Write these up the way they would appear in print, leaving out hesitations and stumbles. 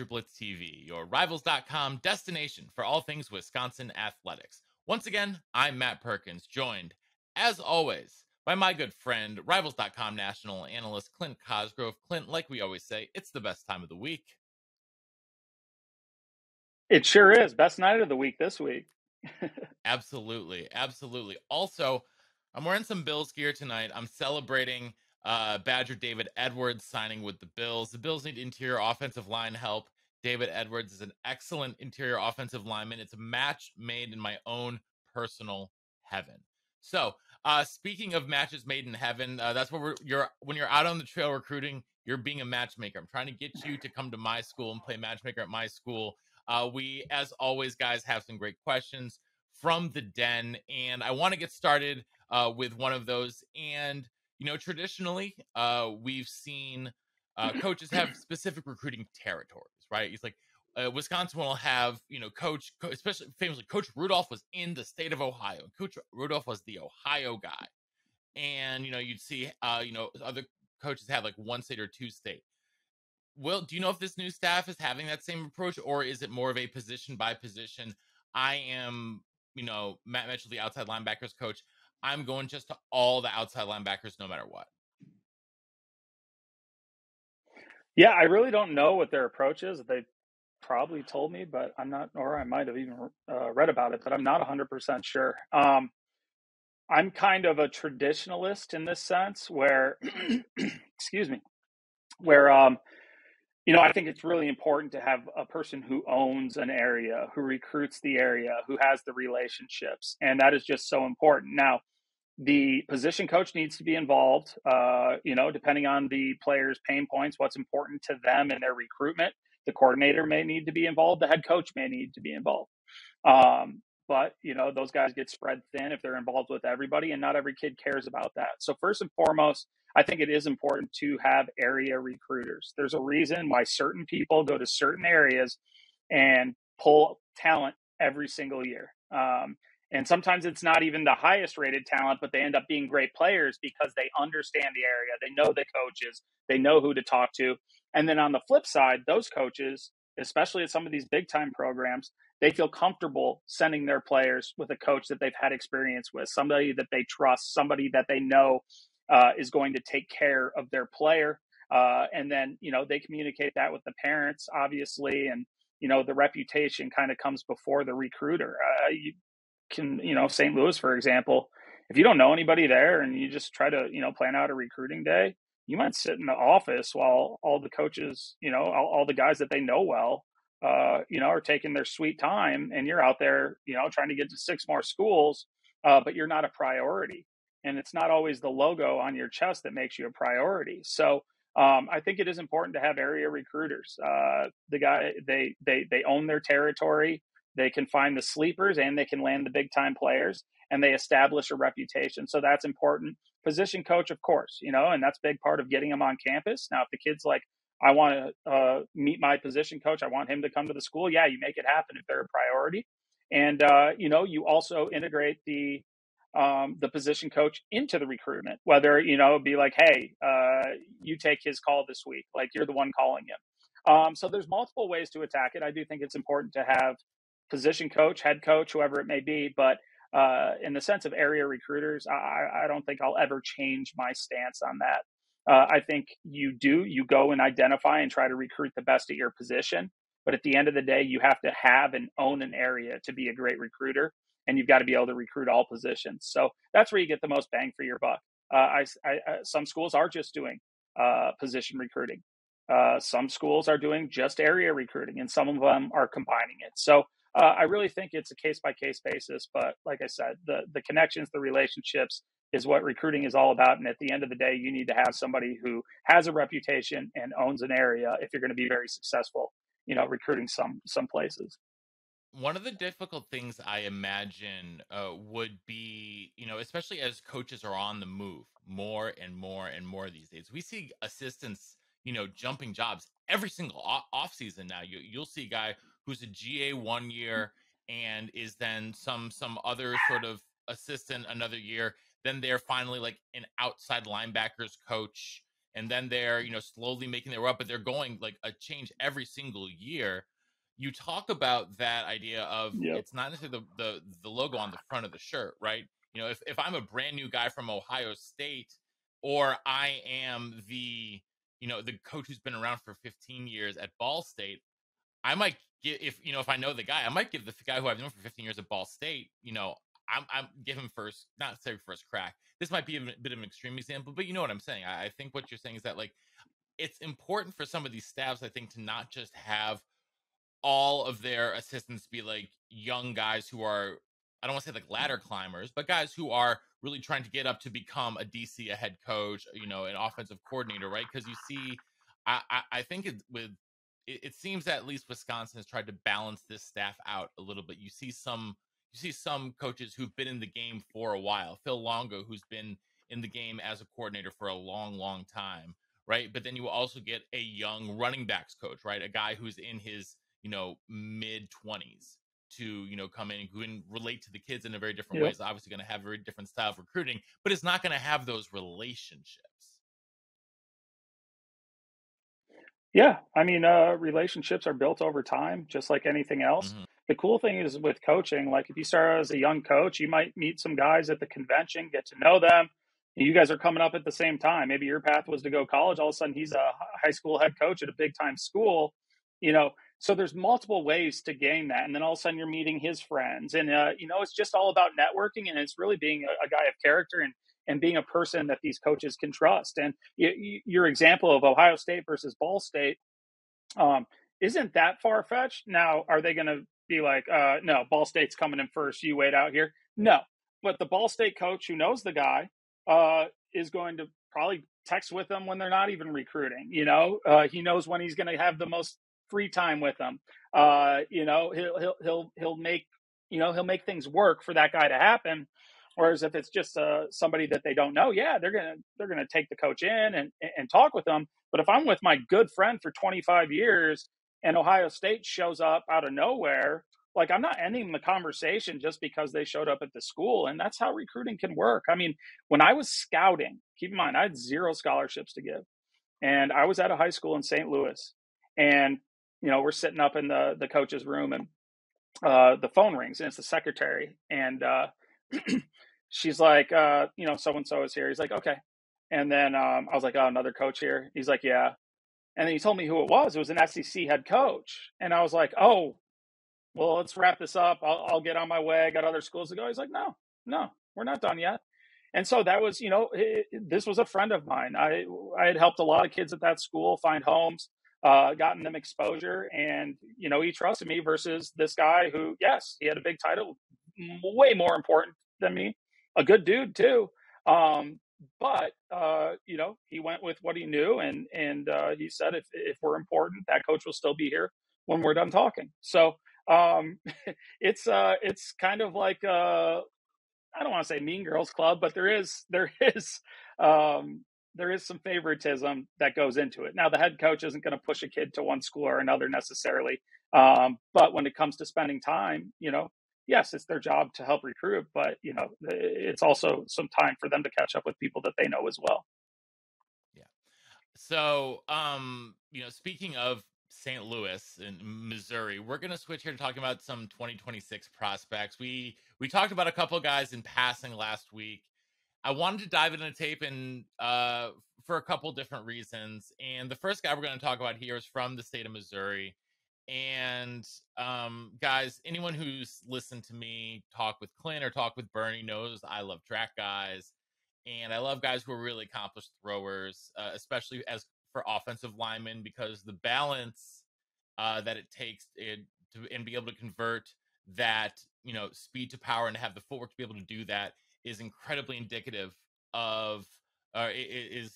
BadgerBlitz TV, your Rivals.com destination for all things Wisconsin athletics. Once again, I'm Matt Perkins, joined, as always, by my good friend, Rivals.com national analyst Clint Cosgrove. Clint, like we always say, it's the best time of the week. It sure is. Best night of the week this week. Absolutely. Also, I'm wearing some Bills gear tonight. I'm celebrating Badger David Edwards signing with the Bills. The Bills need interior offensive line help. David Edwards is an excellent interior offensive lineman. It's a match made in my own personal heaven. So, speaking of matches made in heaven, that's what when you're out on the trail recruiting, you're being a matchmaker. I'm trying to get you to come to my school and play matchmaker at my school. We, as always, guys, have some great questions from the den, and I want to get started with one of those. And traditionally, we've seen coaches have specific recruiting territories, right? It's like Wisconsin will have, coach, especially famously, Coach Rudolph was in the state of Ohio. Coach Rudolph was the Ohio guy, and you'd see, other coaches have like one state or two state. Will, do you know if this new staff is having that same approach, or is it more of a position by position? I am, Matt Mitchell, the outside linebackers coach. I'm going just to all the outside linebackers no matter what. Yeah, I really don't know what their approach is. They probably told me, but I'm not, or I might have even read about it, but I'm not 100% sure. I'm kind of a traditionalist in this sense where, excuse me, where, I think it's really important to have a person who owns an area, who recruits the area, who has the relationships. And that is just so important. Now, the position coach needs to be involved, depending on the player's pain points, what's important to them in their recruitment. The coordinator may need to be involved. The head coach may need to be involved. But those guys get spread thin if they're involved with everybody, and not every kid cares about that. So first and foremost, I think it is important to have area recruiters. There's a reason why certain people go to certain areas and pull talent every single year. And sometimes it's not even the highest rated talent, but they end up being great players because they understand the area. They know the coaches. They know who to talk to. And then on the flip side, those coaches, especially at some of these big time programs, they feel comfortable sending their players with a coach that they've had experience with, somebody that they trust, somebody that they know is going to take care of their player. And then, they communicate that with the parents, obviously. And, the reputation kind of comes before the recruiter. St. Louis, for example, if you don't know anybody there and you just try to, plan out a recruiting day, you might sit in the office while all the coaches, all the guys that they know well, are taking their sweet time, and you're out there, trying to get to 6 more schools, but you're not a priority. And it's not always the logo on your chest that makes you a priority. So I think it is important to have area recruiters. They own their territory. They can find the sleepers and they can land the big time players, and they establish a reputation. So that's important. Position coach, of course, and that's a big part of getting them on campus. Now, if the kid's like, I want to meet my position coach, I want him to come to the school. Yeah, you make it happen if they're a priority. And, you also integrate the position coach into the recruitment, whether, be like, hey, you take his call this week, like you're the one calling him. So there's multiple ways to attack it. I do think it's important to have position coach, head coach, whoever it may be. But in the sense of area recruiters, I don't think I'll ever change my stance on that. I think you go and identify and try to recruit the best at your position. But at the end of the day, you have to have and own an area to be a great recruiter. And you've got to be able to recruit all positions. So that's where you get the most bang for your buck. Some schools are just doing position recruiting. Some schools are doing just area recruiting, and some of them are combining it. So I really think it's a case-by-case basis. But like I said, the connections, the relationships is what recruiting is all about. And at the end of the day, you need to have somebody who has a reputation and owns an area if you're going to be very successful, recruiting some places. One of the difficult things I imagine would be, especially as coaches are on the move more and more and more these days, we see assistants, jumping jobs every single off season now. You'll see a guy who's a GA 1 year and is then some other sort of assistant another year. Then they're finally like an outside linebackers coach. and then they're, slowly making their way up, but they're going like a change every single year. You talk about that idea of Yep. it's not necessarily the logo on the front of the shirt, right? If I'm a brand new guy from Ohio State, or I am the coach who's been around for 15 years at Ball State, I might give, if I know the guy, I might give the guy who I've known for 15 years at Ball State, I'm give him first, not say first crack. This might be a bit of an extreme example, but you know what I'm saying. I think what you're saying is that, like, it's important for some of these staffs, I think, to not just have all of their assistants be like young guys who are, I don't want to say like ladder climbers, but guys who are really trying to get up to become a DC, a head coach, an offensive coordinator, right? Because you see, I think it seems that at least Wisconsin has tried to balance this staff out a little bit. You see some coaches who've been in the game for a while. Phil Longo, who's been in the game as a coordinator for a long, long time, right? But then you will also get a young running backs coach, right? A guy who's in his mid 20s to come in and who can relate to the kids in a very different Yep. ways. Obviously going to have a very different style of recruiting, but it's not going to have those relationships. Yeah, I mean, relationships are built over time, just like anything else. Mm-hmm. The cool thing is with coaching, like if you start as a young coach, you might meet some guys at the convention, get to know them. You guys are coming up at the same time. Maybe your path was to go college. All of a sudden, he's a high school head coach at a big time school. So there's multiple ways to gain that, and then all of a sudden you're meeting his friends, and it's just all about networking, and it's really being a guy of character and being a person that these coaches can trust. And your example of Ohio State versus Ball State isn't that far fetched. Now, are they going to be like, no, Ball State's coming in first, you wait out here? No, but the Ball State coach who knows the guy is going to probably text with them when they're not even recruiting. He knows when he's going to have the most free time with them. He'll make things work for that guy to happen. Whereas if it's just somebody that they don't know, yeah, they're gonna take the coach in and talk with them. But if I'm with my good friend for 25 years and Ohio State shows up out of nowhere, like I'm not ending the conversation just because they showed up at the school. And that's how recruiting can work. I mean, when I was scouting, keep in mind I had 0 scholarships to give, and I was at a high school in St. Louis, and we're sitting up in the coach's room, and the phone rings, and it's the secretary, and she's like, so and so is here. He's like, okay. And then I was like, oh, another coach here. He's like, yeah. And then he told me who it was. It was an SEC head coach. And I was like, oh, well, let's wrap this up. I'll get on my way. I got other schools to go. He's like, no, we're not done yet. And so that was, this was a friend of mine. I had helped a lot of kids at that school find homes, gotten them exposure, and he trusted me versus this guy who, yes, he had a big title, way more important than me, a good dude too. But he went with what he knew, and he said if we're important, that coach will still be here when we're done talking. So it's kind of like I don't want to say Mean Girls Club, but there is some favoritism that goes into it. Now, the head coach isn't going to push a kid to one school or another necessarily, but when it comes to spending time, yes, it's their job to help recruit, but it's also some time for them to catch up with people that they know as well. Yeah. So, speaking of St. Louis and Missouri, we're going to switch here to talking about some 2026 prospects. We talked about a couple of guys in passing last week. I wanted to dive into tape and for a couple different reasons. And the first guy we're going to talk about here is from the state of Missouri. And guys, anyone who's listened to me talk with Clint or talk with Bernie knows I love track guys. And I love guys who are really accomplished throwers, especially as for offensive linemen, because the balance that it takes and be able to convert that, speed to power and have the footwork to be able to do that is incredibly indicative of, it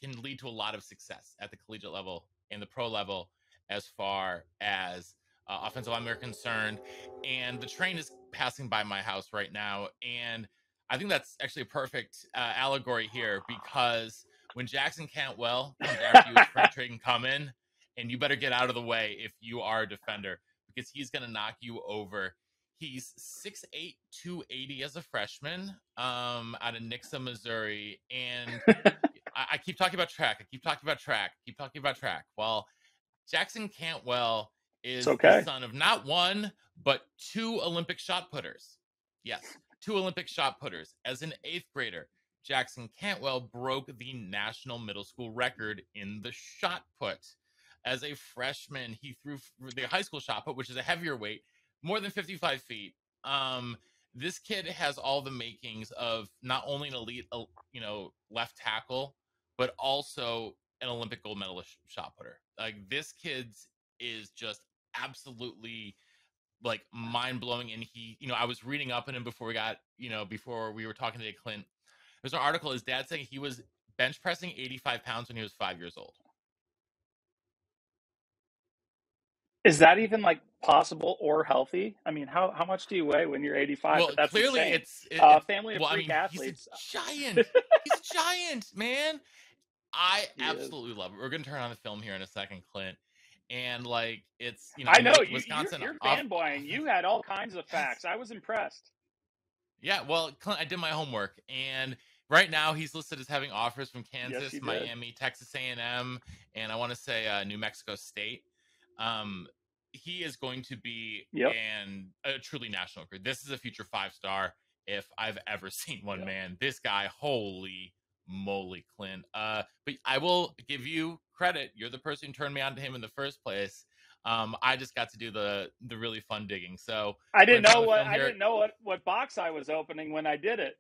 can lead to a lot of success at the collegiate level and the pro level as far as offensive linemen are concerned. And the train is passing by my house right now. And I think that's actually a perfect allegory here, because when Jackson Cantwell comes after you, his freight train can come in, and you better get out of the way if you are a defender, because he's going to knock you over. He's 6'8", 280 as a freshman out of Nixa, Missouri. And I keep talking about track. I keep talking about track. Keep talking about track. Well, Jackson Cantwell It's is the okay. son of not one, but two Olympic shot putters. Yes, two Olympic shot putters. As an eighth grader, Jackson Cantwell broke the national middle school record in the shot put. As a freshman, he threw the high school shot put, which is a heavier weight, more than 55 feet. This kid has all the makings of not only an elite, left tackle, but also an Olympic gold medalist shot putter. Like this kid's is just absolutely like mind blowing. And he, I was reading up on him before before we were talking to Clint. There's an article. His dad saying he was bench pressing 85 pounds when he was 5 years old. Is that even like possible or healthy? I mean, how much do you weigh when you're 85? Well, But that's clearly insane. it's Family of well, I freak mean, he's a athletes. giant. He's a giant, man. I He is. absolutely love it. We're gonna turn on the film here in a second, Clint. And like it's I know Wisconsin you're off. fanboying. You had all kinds of Yes. facts. I was impressed. Yeah, well, Clint, I did my homework, and right now he's listed as having offers from Yes, you Kansas, did. Miami, Texas A&M, and I want to say New Mexico State. Um, he is going to be Yep. a truly national career. This is a future 5-star if I've ever seen one. Yep. Man, this guy, holy moly, Clint. But I will give you credit. You're the person who turned me on to him in the first place. I just got to do the really fun digging. So I we're didn't gonna turn know on the what film here. what box I was opening when I did it.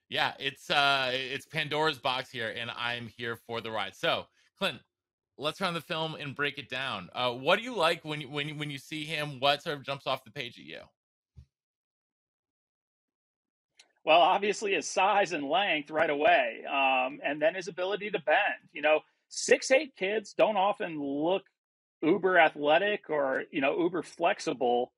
Yeah, it's Pandora's box here, and I'm here for the ride. So, Clint, let's run the film and break it down. What do you like when you see him? What sort of jumps off the page at you? Well, obviously his size and length right away, and then his ability to bend. 6'8" kids don't often look uber athletic or uber flexible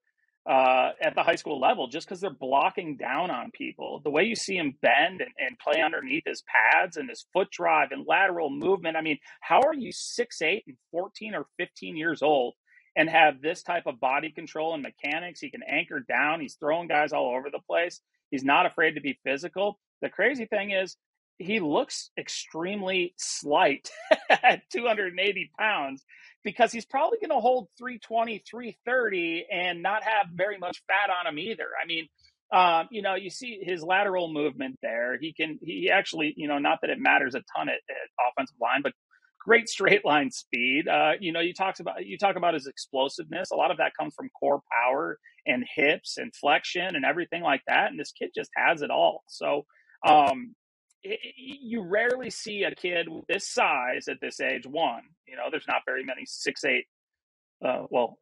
at the high school level just because they're blocking down on people. The way you see him bend and play underneath his pads and his foot drive and lateral movement. I mean, how are you 6'8" and 14 or 15 years old and have this type of body control and mechanics? He can anchor down. He's throwing guys all over the place. He's not afraid to be physical. The crazy thing is, he looks extremely slight at 280 pounds because he's probably going to hold 320, 330 and not have very much fat on him either. I mean, you see his lateral movement there. He actually, not that it matters a ton at offensive line, but great straight line speed. You talk about his explosiveness. A lot of that comes from core power and hips and flexion and everything like that. And this kid just has it all. So, you rarely see a kid this size at this age. One, there's not very many 6'8",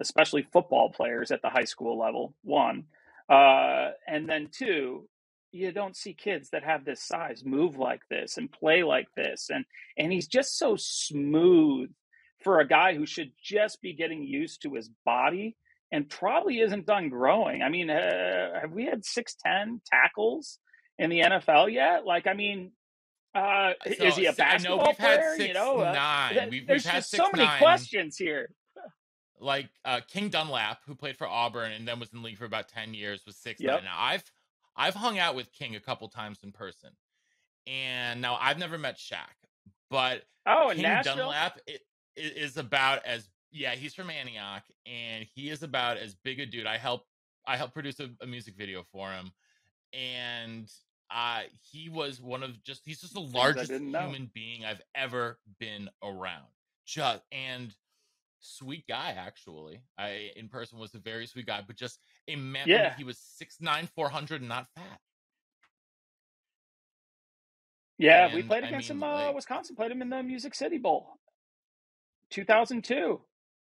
especially football players at the high school level. One, and then two, you don't see kids that have this size move like this and play like this, and he's just so smooth for a guy who should just be getting used to his body and probably isn't done growing. I mean, have we had 6'10" tackles in the NFL yet? Like, I mean, is he a I know basketball we've had player? 6'9". We've There's had just so many 6'9". questions here. Like King Dunlap, who played for Auburn and then was in the league for about 10 years, was 6'9". Yep. Now I've hung out with King a couple times in person, and now I've never met Shaq, but In King Nashville? Dunlap is about as he's from Antioch, and he is about as big a dude. I helped produce a music video for him, and he was he's just the Things I largest didn't know. human being I've ever been around. And sweet guy, actually. In person was a very sweet guy, but just a man. Yeah. I mean, he was 6'9", 400, and not fat. Yeah, we And played I against mean, him. like, Wisconsin played him in the Music City Bowl, 2002.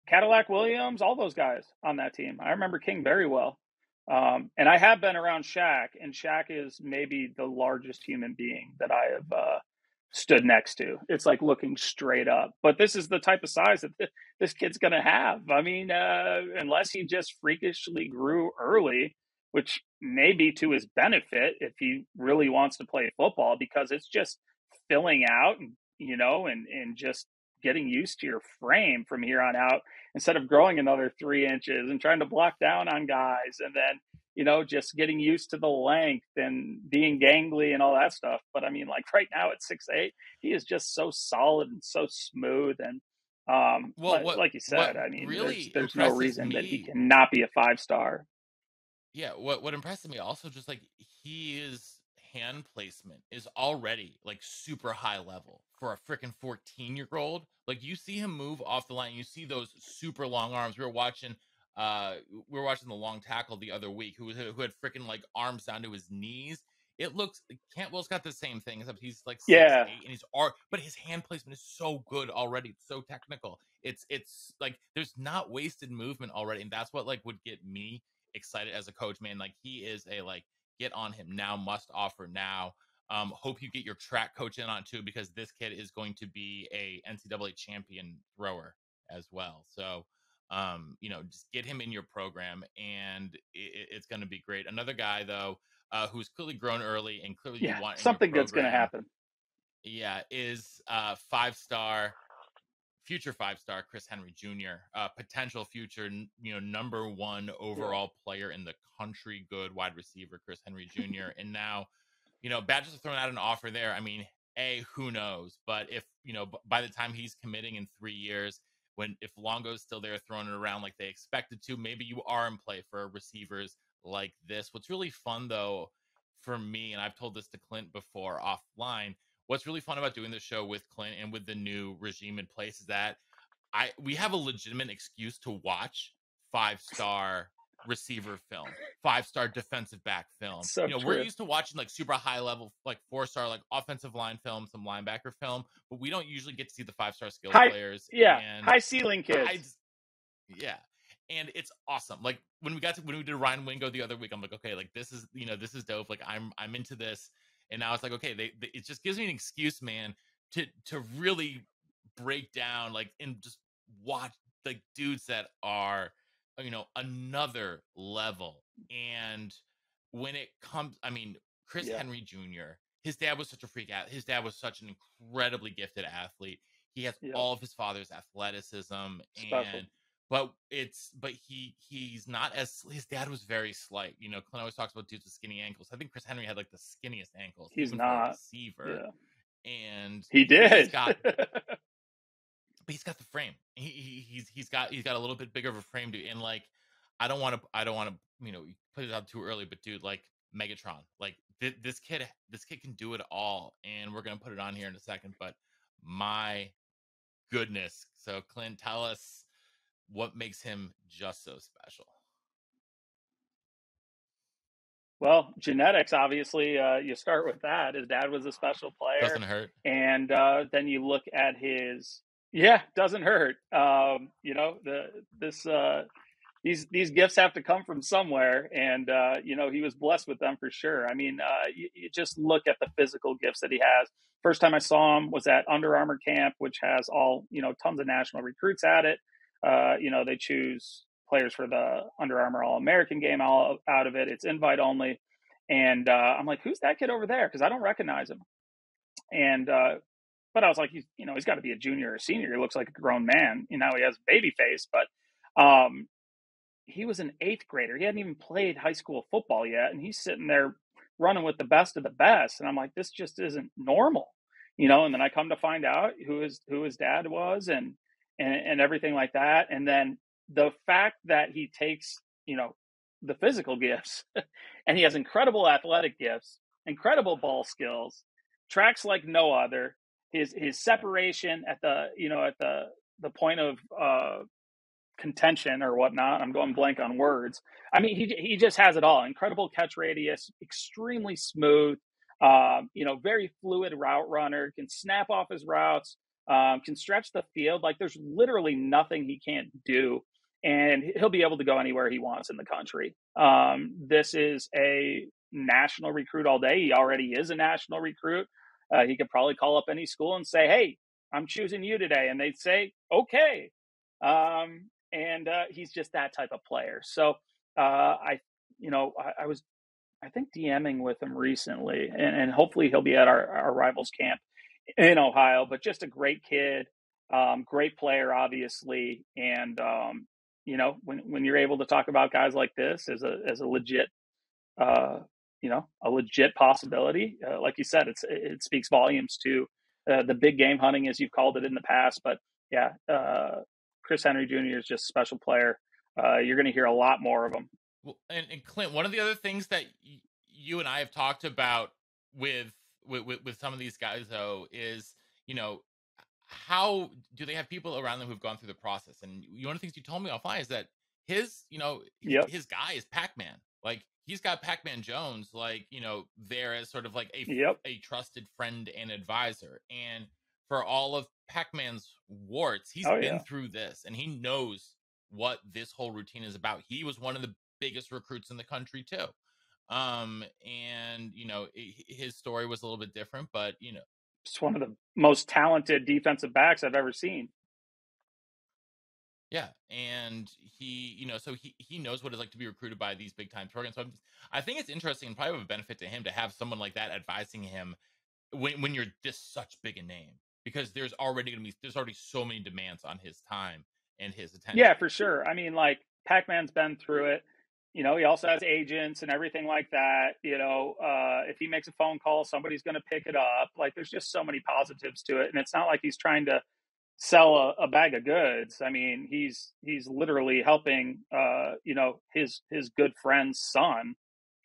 Cadillac Williams, all those guys on that team. I remember King very well. And I have been around Shaq, and Shaq is maybe the largest human being that I have stood next to. It's like looking straight up. But this is the type of size that this kid's going to have. I mean, unless he just freakishly grew early, which may be to his benefit if he really wants to play football, because it's just filling out, and just getting used to your frame from here on out instead of growing another 3 inches and trying to block down on guys. And then, just getting used to the length and being gangly and all that stuff. But I mean, like right now at 6'8", he is just so solid and so smooth. And Well, what like you what said, I mean, really there's no impresses reason that he me, cannot be a 5-star. yeah, what impresses me also, just like his hand placement is already like super high level for a freaking 14-year-old. Like you see him move off the line, you see those super long arms. Uh we were watching the long tackle the other week who had freaking like arms down to his knees. It looks Cantwell's got the same thing, except he's like six Yeah, eight and but his hand placement is so good already. It's so technical. It's like there's not wasted movement already, and that's what like would get me excited as a coach, man. Like he is a like get on him now, must offer now. Hope you get your track coach in on too, because this kid is going to be a NCAA champion thrower as well. So, just get him in your program, and it's going to be great. Another guy though, who's clearly grown early and clearly you yeah, want in your something good's gonna program, happen. yeah, is 5-star future 5-star Chris Henry Jr., potential future, number one Yeah. overall player in the country, good wide receiver Chris Henry Jr. And now, Badgers are throwing out an offer there. I mean, who knows? But if by the time he's committing in 3 years, if Longo's still there throwing it around like they expected to, maybe you are in play for receivers like this. What's really fun though for me, and I've told this to Clint before offline, what's really fun about doing the show with Clint and with the new regime in place is that we have a legitimate excuse to watch 5-star receiver film, 5-star defensive back film. It's so We're true. used to watching like super high level, like 4-star, like offensive line film, some linebacker film, but we don't usually get to see the 5-star skills High, players. yeah, And high ceiling I kids. just, yeah. And it's awesome. Like when we did Ryan Wingo the other week, I'm like, okay, like this is dope. Like I'm into this. And now it's like, okay, it just gives me an excuse, man, to really break down like and just watch like dudes that are another level. And when it comes, I mean, Chris Yeah, Henry Jr., his dad was such a freak out. His dad was such an incredibly gifted athlete. He has yeah, all of his father's athleticism, special. and but he's not as his dad was very slight. Clint always talks about dudes with skinny ankles. I think Chris Henry had like the skinniest ankles, He's even for a not. receiver. Yeah, And he did. but he's got the frame. He's got a little bit bigger of a frame, dude. And like, I don't want to put it out too early, but dude, like Megatron, like this kid can do it all, and we're gonna put it on here in a second. But my goodness, so Clint, tell us what makes him just so special. Well, genetics, obviously, you start with that. His dad was a special player, Doesn't hurt. and then you look at his. Yeah, doesn't hurt. This these gifts have to come from somewhere, and he was blessed with them for sure. I mean, you just look at the physical gifts that he has. First time I saw him was at Under Armour camp, which has all tons of national recruits at it. They choose players for the Under Armour All American game all out of it. It's invite only, and I'm like, who's that kid over there? Because I don't recognize him. And but I was like, he's got to be a junior or a senior. He looks like a grown man. He has a baby face, but he was an eighth grader. He hadn't even played high school football yet, and he's sitting there running with the best of the best. And I'm like, this just isn't normal. And then I come to find out who his dad was, and everything like that. And then the fact that he takes the physical gifts, and he has incredible athletic gifts, incredible ball skills, tracks like no other. His separation at the point of contention or whatnot. I'm going blank on words. I mean, he just has it all. Incredible catch radius, extremely smooth. Very fluid route runner. Can snap off his routes. Can stretch the field. Like there's literally nothing he can't do, and he'll be able to go anywhere he wants in the country. This is a national recruit all day. He already is a national recruit. He could probably call up any school and say, "Hey, I'm choosing you today," and they'd say, "Okay." And he's just that type of player. So I was, I think, DMing with him recently, and hopefully he'll be at our rivals camp in Ohio. But just a great kid, great player, obviously. And when you're able to talk about guys like this as a legit a legit possibility. Like you said, it speaks volumes to the big game hunting, as you've called it in the past. But yeah, Chris Henry Jr. is just a special player. You're going to hear a lot more of him. Well, and Clint, one of the other things that you and I have talked about with some of these guys, though, is how do they have people around them who've gone through the process? And one of the things you told me offline is that Yep. his guy is Pac-Man. Like, he's got Pac-Man Jones, like, there as sort of like Yep. a trusted friend and advisor. And for all of Pac-Man's warts, he's Oh been yeah. through this and he knows what this whole routine is about. He was one of the biggest recruits in the country too. And his story was a little bit different, but It's one of the most talented defensive backs I've ever seen. yeah, and so he knows what it's like to be recruited by these big time programs. So I think it's interesting and probably of a benefit to him to have someone like that advising him when you're this such big a name, because there's already so many demands on his time and his attention. Yeah, for sure. I mean, like, Pac-Man's been through it. He also has agents and everything like that. If he makes a phone call, somebody's going to pick it up. Like, there's just so many positives to it, and it's not like he's trying to sell a bag of goods. I mean, he's literally helping his good friend's son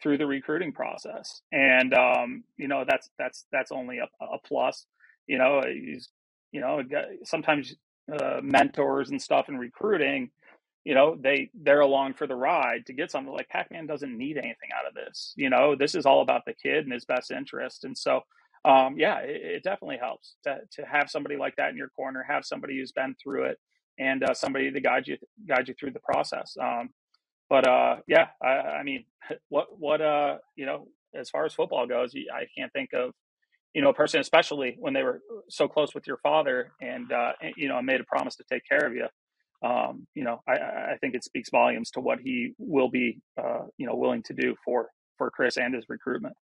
through the recruiting process, and that's only a plus. He's sometimes mentors and stuff in recruiting. They're along for the ride to get something. Like, Pac-Man doesn't need anything out of this. This is all about the kid and his best interest, and so yeah, it definitely helps to have somebody like that in your corner, have somebody who's been through it, and somebody to guide you through the process. But yeah, I mean, what as far as football goes, I can't think of a person, especially when they were so close with your father, and made a promise to take care of you. I think it speaks volumes to what he will be willing to do for Chris and his recruitment.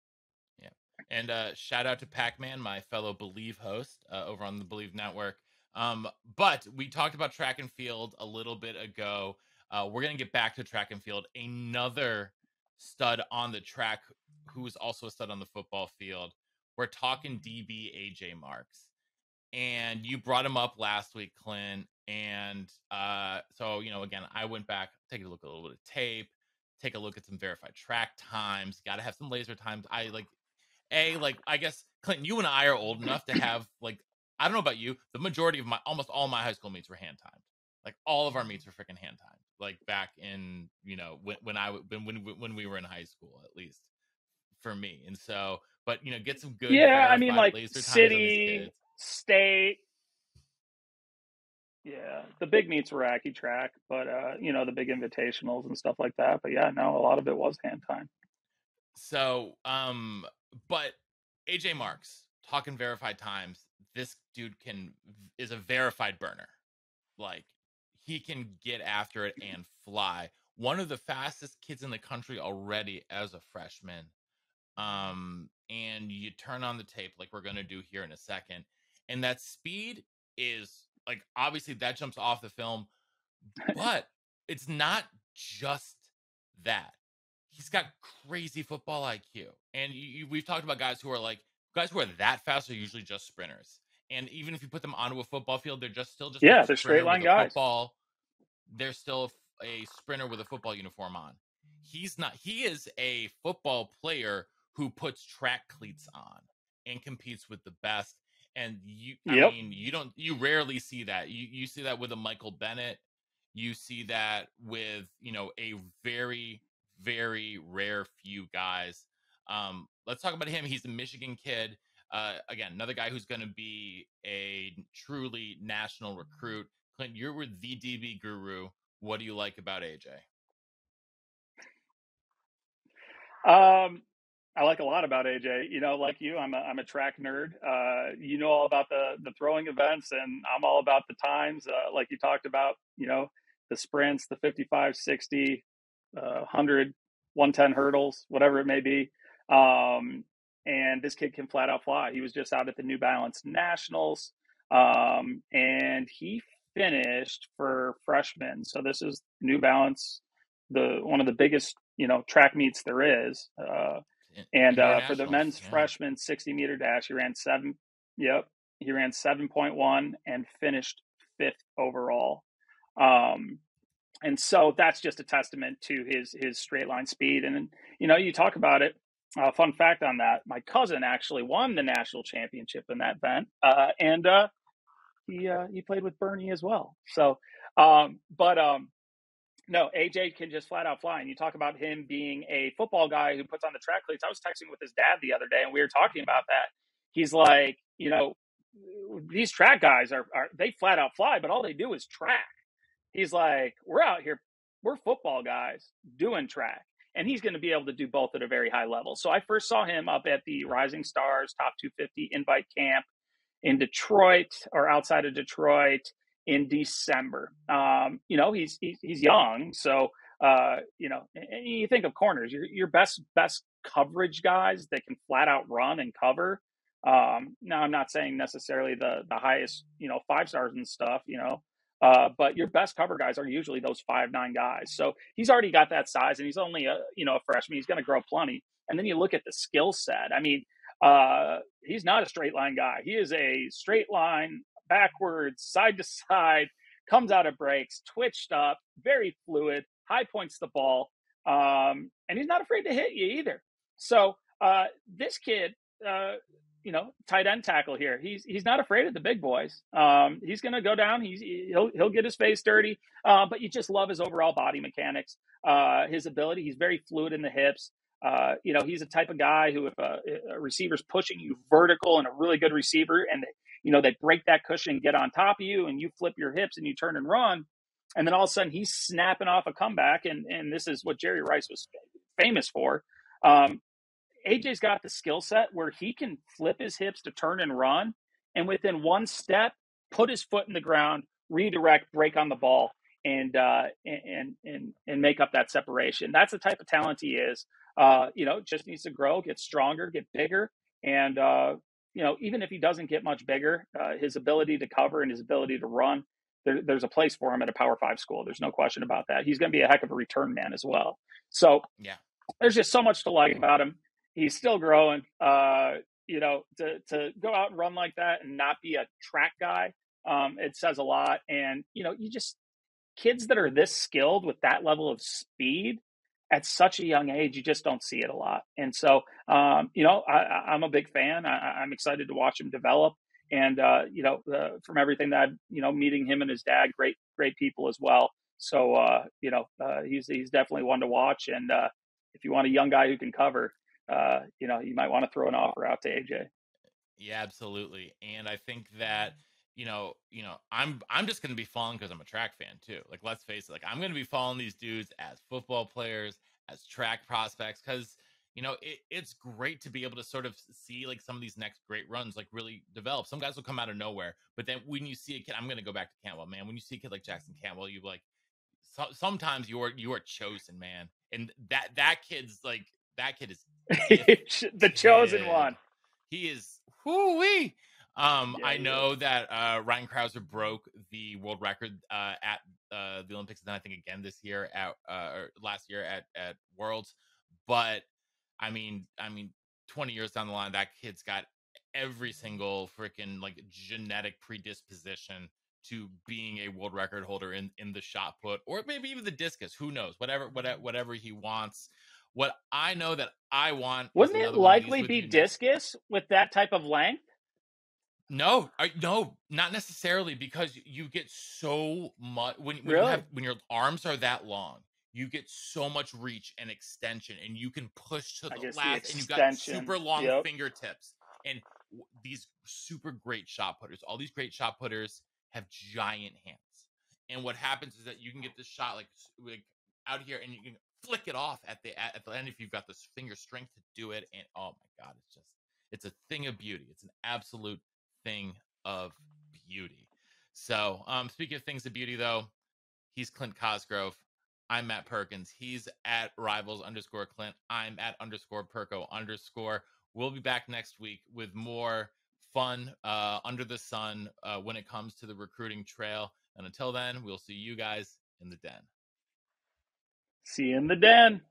Yeah. And shout out to Pac-Man, my fellow Believe host over on the Believe Network. But we talked about track and field a little bit ago. We're going to get back to track and field. Another stud on the track who is also a stud on the football field. We're talking DB AJ Marks. And you brought him up last week, Clint. And so, again, I went back, take a look at a little bit of tape, take a look at some verified track times. Got to have some laser times. I guess, Clinton, you and I are old enough to have, like, I don't know about you, the majority of almost all my high school meets were hand timed. Like, all of our meets were freaking hand timed. Like, back in, when we were in high school, at least for me. And so, but get some good Yeah, I mean, verified like, laser times on these city, kids. state. Yeah, the big meets were Aki track, but the big invitationals and stuff like that. But yeah, no, a lot of it was hand time. So, but AJ Marks, talking verified times, this dude is a verified burner. Like, he can get after it and fly. One of the fastest kids in the country already as a freshman. And you turn on the tape like we're gonna do here in a second, and that speed is, like, obviously that jumps off the film, but it's not just that. He's got crazy football IQ, and we've talked about guys who are that fast are usually just sprinters. And even if you put them onto a football field, they're still just a Yeah, they're straight sprinter with line a guys. football. They're still a sprinter with a football uniform on. He's not. He is a football player who puts track cleats on and competes with the best. And Yep. you rarely see that. You see that with a Michael Bennett. You see that with, a very, very rare few guys. Let's talk about him. He's a Michigan kid. Again, another guy who's going to be a truly national recruit. Clint, you're with the DB guru. What do you like about AJ? I like a lot about AJ. Like you, I'm a track nerd. All about the throwing events, and I'm all about the times. Like you talked about, the sprints, the 55, 60, 100, 110 hurdles, whatever it may be. And this kid can flat out fly. He was just out at the New Balance Nationals, and he finished for freshmen. So this is New Balance, one of the biggest track meets there is. And Indoor for the nationals, men's yeah. freshman 60-meter dash, he ran 7.1 and finished 5th overall. And so that's just a testament to his straight line speed. And you talk about it. Fun fact on that: my cousin actually won the national championship in that event, and he played with Bernie as well. So, but no, AJ can just flat out fly. And you talk about him being a football guy who puts on the track cleats. I was texting with his dad the other day, and we were talking about that. He's like, these track guys are they flat out fly, but all they do is track. He's like, we're out here, we're football guys doing track. And he's going to be able to do both at a very high level. So I first saw him up at the Rising Stars Top 250 Invite Camp in Detroit, or outside of Detroit, in December. He's young, so and you think of corners, your best coverage guys that can flat out run and cover. Now, I'm not saying necessarily the highest 5 stars and stuff, but your best cover guys are usually those 5'9" guys. So he's already got that size, and he's only a freshman. He's going to grow plenty. And then you look at the skill set. I mean, he's not a straight line guy. He is a straight line, backwards, side to side, comes out of breaks, twitched up, very fluid, high points the ball, and he's not afraid to hit you either. So this kid, tight end tackle here, he's not afraid of the big boys. He's going to go down. He'll get his face dirty, but you just love his overall body mechanics, his ability. He's very fluid in the hips. He's a type of guy who, if a receiver's pushing you vertical and a really good receiver, and they break that cushion and get on top of you, and you flip your hips and you turn and run, and then all of a sudden he's snapping off a comeback, and this is what Jerry Rice was famous for. AJ's got the skill set where he can flip his hips to turn and run, and within one step, put his foot in the ground, redirect, break on the ball, and make up that separation. That's the type of talent he is. Just needs to grow, get stronger, get bigger, and even if he doesn't get much bigger, his ability to cover and his ability to run, there's a place for him at a Power 5 school. There's no question about that. He's going to be a heck of a return man as well. So yeah, there's just so much to like about him. He's still growing. To go out and run like that and not be a track guy, it says a lot. And kids that are this skilled with that level of speed at such a young age, you just don't see it a lot. And so, I'm a big fan. I'm excited to watch him develop. And, from everything that, meeting him and his dad, great people as well. So, he's definitely one to watch. And if you want a young guy who can cover, you might want to throw an offer out to AJ. yeah, absolutely. And I think that I'm just going to be following because I'm a track fan too. Like, let's face it, like I'm going to be following these dudes as football players, as track prospects, because it's great to be able to sort of see like some of these next great runs like really develop. Some guys will come out of nowhere, but then when you see a kid, I'm going to go back to Cantwell, man. When you see a kid like Jackson Cantwell, you like sometimes you are chosen, man. And that kid's like that kid is The chosen gifted. one. He is whoo-wee. Yeah, I know that Ryan Krauser broke the world record at the Olympics, and then I think again this year at or last year at Worlds. But I mean, 20 years down the line, that kid's got every single freaking like genetic predisposition to being a world record holder in the shot put, or maybe even the discus. Who knows? Whatever he wants. What I know that I want is Wouldn't it another one of likely these with be you next. discus with that type of length? No, no, not necessarily, because you get so much when you Really? have when your arms are that long, you get so much reach and extension, and you can push to I the guess the last, and you've got extension. super long Yep. fingertips, and these super great shot putters. All these great shot putters have giant hands, and what happens is that you can get this shot like out here, and you can flick it off at the end if you've got this finger strength to do it. And oh my god, it's a thing of beauty. It's an absolute thing of beauty. So, speaking of things of beauty, though, he's Clint Cosgrove. I'm Matt Perkins. He's at rivals_Clint. I'm at _Perko_. We'll be back next week with more fun under the sun when it comes to the recruiting trail. And until then, we'll see you guys in the den. See you in the den.